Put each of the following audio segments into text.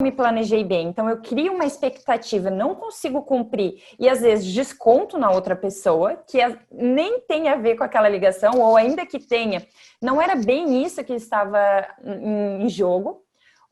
me planejei bem. Então, eu crio uma expectativa, não consigo cumprir e, às vezes, desconto na outra pessoa, que nem tem a ver com aquela ligação, ou ainda que tenha, não era bem isso que estava em jogo.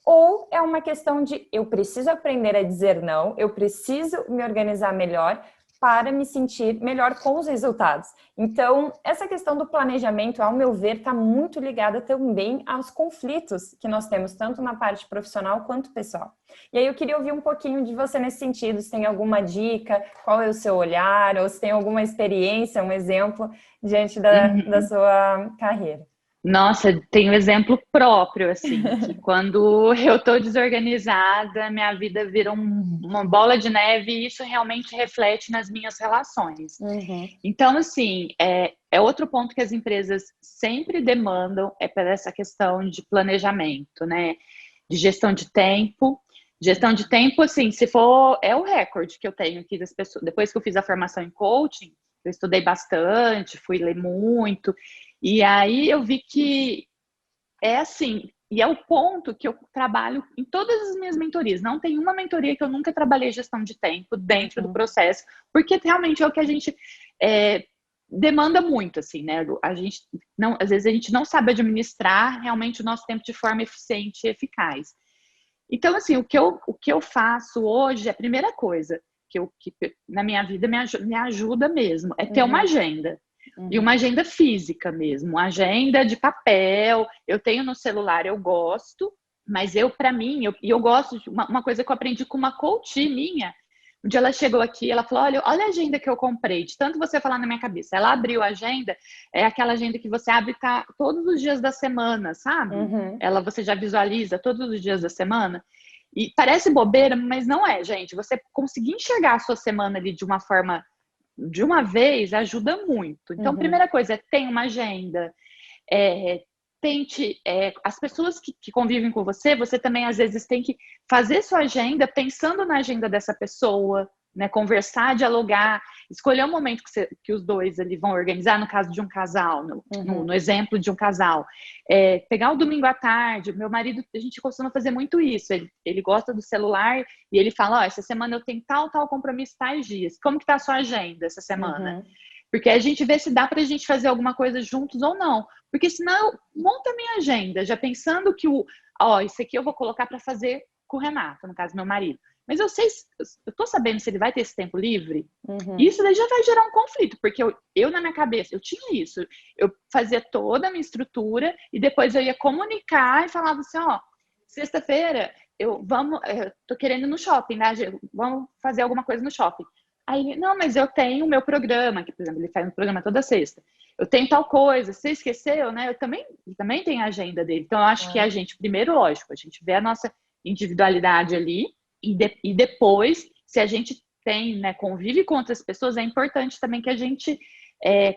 Ou é uma questão de eu preciso aprender a dizer não, eu preciso me organizar melhor para me sentir melhor com os resultados. Então, essa questão do planejamento, ao meu ver, está muito ligada também aos conflitos que nós temos, tanto na parte profissional quanto pessoal. E aí eu queria ouvir um pouquinho de você nesse sentido, se tem alguma dica, qual é o seu olhar, ou se tem alguma experiência, um exemplo, diante da sua carreira. Nossa, tem um exemplo próprio, assim, que quando eu tô desorganizada, minha vida vira uma bola de neve e isso realmente reflete nas minhas relações. Uhum. Então, assim, é outro ponto que as empresas sempre demandam, é para essa questão de planejamento, né? De gestão de tempo. Gestão de tempo, assim, se for, é o recorde que eu tenho aqui das pessoas. Depois que eu fiz a formação em coaching, eu estudei bastante, fui ler muito, e aí eu vi que é assim, e é o ponto que eu trabalho em todas as minhas mentorias. Não tem uma mentoria que eu nunca trabalhei gestão de tempo dentro do processo, porque realmente é o que a gente demanda muito, assim, né? A gente não, às vezes a gente não sabe administrar realmente o nosso tempo de forma eficiente e eficaz. Então, assim, o que eu faço hoje, a primeira coisa que na minha vida me ajuda mesmo, é ter uma agenda. E uma agenda física mesmo, uma agenda de papel. Eu tenho no celular, eu gosto, mas para mim, eu gosto de uma coisa que eu aprendi com uma coach minha. Um dia ela chegou aqui, ela falou, olha a agenda que eu comprei, de tanto você falar na minha cabeça. Ela abriu a agenda, é aquela agenda que você abre todos os dias da semana, sabe? Você já visualiza todos os dias da semana. E parece bobeira, mas não é, gente. Você conseguir enxergar a sua semana ali de uma forma, de uma vez, ajuda muito. Então, a primeira coisa é ter uma agenda. Tente, as pessoas que convivem com você, você também às vezes tem que fazer sua agenda pensando na agenda dessa pessoa, né? Conversar, dialogar, escolher um momento que os dois ali vão organizar, no caso de um casal, no exemplo de um casal. Pegar o domingo à tarde, meu marido, a gente costuma fazer muito isso, ele gosta do celular e ele fala, essa semana eu tenho tal compromisso, tais dias. Como que tá a sua agenda essa semana? Porque a gente vê se dá pra gente fazer alguma coisa juntos ou não. Porque senão eu monto a minha agenda, já pensando que isso aqui eu vou colocar para fazer com o Renato, no caso, meu marido. Mas eu tô sabendo se ele vai ter esse tempo livre. Isso daí já vai gerar um conflito, porque eu na minha cabeça, eu tinha isso. Eu fazia toda a minha estrutura e depois eu ia comunicar e falava assim, sexta-feira eu tô querendo ir no shopping, né? Vamos fazer alguma coisa no shopping. Aí ele, não, mas eu tenho o meu programa, que, por exemplo, ele faz um programa toda sexta. Eu tenho tal coisa, você esqueceu, né? Ele também tem a agenda dele. Então, eu acho que a gente, primeiro, lógico, a gente vê a nossa individualidade ali e depois, se a gente tem, né, convive com outras pessoas, é importante também que a gente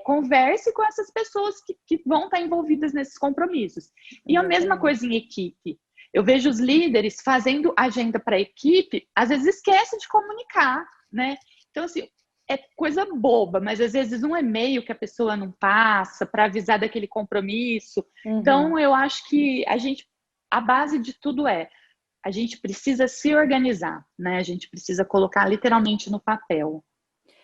converse com essas pessoas que vão estar envolvidas nesses compromissos. E a mesma coisa em equipe. Eu vejo os líderes fazendo agenda para a equipe, às vezes esquece de comunicar, né? Então, assim, é coisa boba, mas às vezes um e-mail que a pessoa não passa para avisar daquele compromisso. Então, eu acho que a base de tudo a gente precisa se organizar, né? A gente precisa colocar literalmente no papel.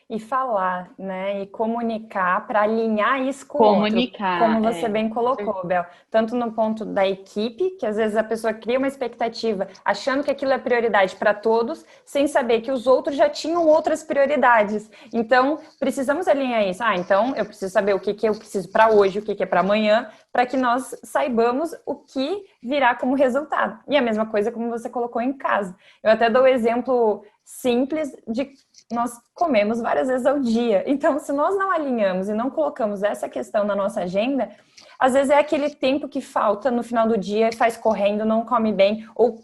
E falar, né? E comunicar para alinhar isso com o outro, Comunicar, como você bem colocou, Bel. Tanto no ponto da equipe, que às vezes a pessoa cria uma expectativa achando que aquilo é prioridade para todos, sem saber que os outros já tinham outras prioridades. Então, precisamos alinhar isso. Então, eu preciso saber o que eu preciso para hoje, o que é para amanhã, para que nós saibamos o que virá como resultado. E a mesma coisa como você colocou em casa. Eu até dou o exemplo simples de nós comemos várias vezes ao dia. Então, se nós não alinhamos e não colocamos essa questão na nossa agenda, às vezes é aquele tempo que falta no final do dia, faz correndo, não come bem, ou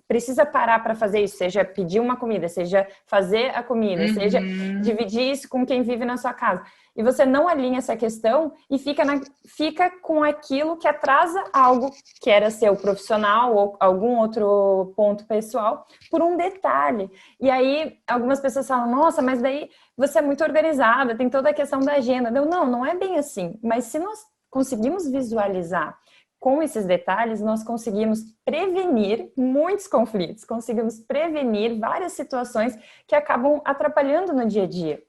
precisa parar para fazer isso, seja pedir uma comida, seja fazer a comida, seja dividir isso com quem vive na sua casa. E você não alinha essa questão e fica com aquilo que atrasa algo que era seu profissional ou algum outro ponto pessoal por um detalhe. E aí algumas pessoas falam, nossa, mas daí você é muito organizada, tem toda a questão da agenda. Não é bem assim. Mas se nós conseguimos visualizar com esses detalhes, nós conseguimos prevenir muitos conflitos, conseguimos prevenir várias situações que acabam atrapalhando no dia a dia.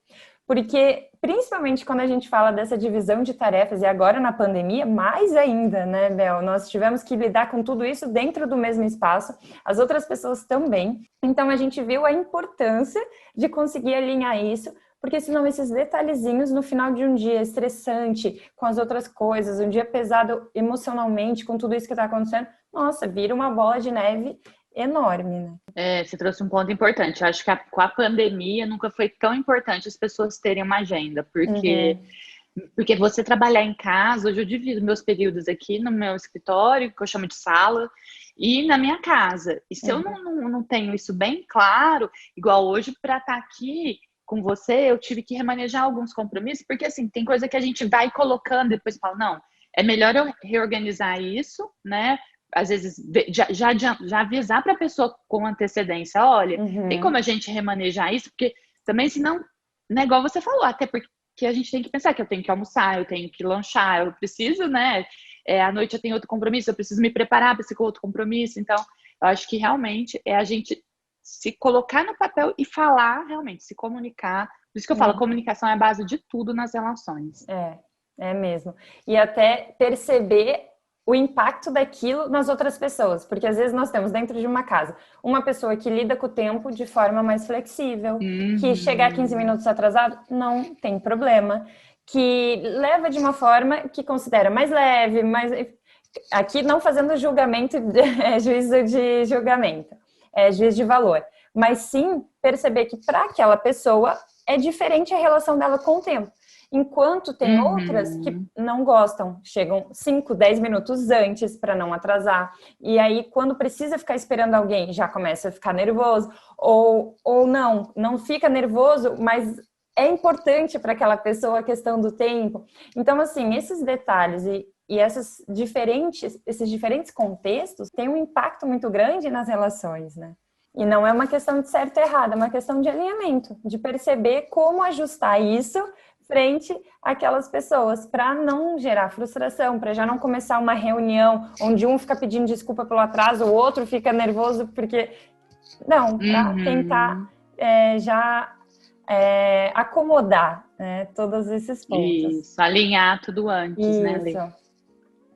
Porque, principalmente quando a gente fala dessa divisão de tarefas, e agora na pandemia, mais ainda, né, Bel? Nós tivemos que lidar com tudo isso dentro do mesmo espaço, as outras pessoas também. Então, a gente viu a importância de conseguir alinhar isso, porque senão esses detalhezinhos no final de um dia estressante, com as outras coisas, um dia pesado emocionalmente, com tudo isso que está acontecendo, nossa, vira uma bola de neve enorme, né? Você trouxe um ponto importante. Eu acho que com a pandemia nunca foi tão importante as pessoas terem uma agenda, porque você trabalhar em casa, hoje eu divido meus períodos aqui no meu escritório, que eu chamo de sala, e na minha casa. E se eu não tenho isso bem claro, igual hoje, para estar aqui com você, eu tive que remanejar alguns compromissos, porque assim, tem coisa que a gente vai colocando e depois fala, não, é melhor eu reorganizar isso, né? Às vezes, já avisar para a pessoa com antecedência, olha, tem como a gente remanejar isso? Porque também, senão, né, igual você falou, até porque a gente tem que pensar que eu tenho que almoçar, eu tenho que lanchar, eu preciso, né? À noite eu tenho outro compromisso, eu preciso me preparar para esse outro compromisso. Então, eu acho que realmente é a gente se colocar no papel e falar, realmente, se comunicar. Por isso que eu falo, comunicação é a base de tudo nas relações. É mesmo. E até perceber o impacto daquilo nas outras pessoas, porque às vezes nós temos dentro de uma casa uma pessoa que lida com o tempo de forma mais flexível, que chegar 15 minutos atrasado não tem problema, que leva de uma forma que considera mais leve, mais... Aqui não fazendo julgamento, juízo de julgamento, juízo de valor, mas sim perceber que para aquela pessoa é diferente a relação dela com o tempo. Enquanto tem outras que não gostam, chegam 5, 10 minutos antes para não atrasar. E aí, quando precisa ficar esperando alguém, já começa a ficar nervoso. Ou não fica nervoso, mas é importante para aquela pessoa a questão do tempo. Então, assim, esses detalhes e esses diferentes contextos têm um impacto muito grande nas relações, né? E não é uma questão de certo e errado, é uma questão de alinhamento, de perceber como ajustar isso frente àquelas pessoas, para não gerar frustração, para já não começar uma reunião onde um fica pedindo desculpa pelo atraso, o outro fica nervoso porque... Não, para tentar acomodar, né, todos esses pontos. Isso, alinhar tudo antes, né, Lê? Isso,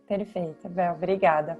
perfeito, Bel, obrigada.